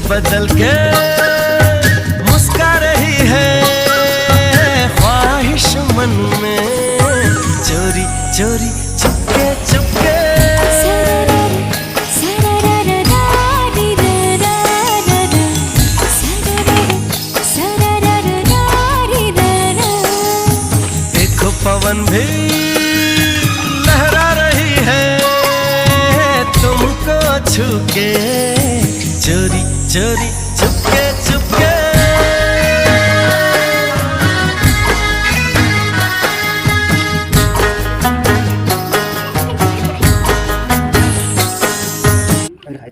बदल के मुस्का रही है ख्वाहिश मन में, चोरी चोरी चुपके चुपके। देखो पवन भी लहरा रही है तुमको छू के, चोरी चोरी चुपके